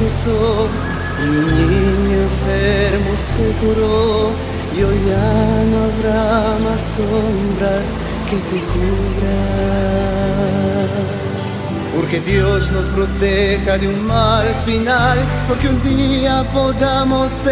besó, y un niño enfermo se curó, y hoy ya no habrá más sombras que te cubran. Porque Dios nos proteja de un mal final, porque un día podamos ser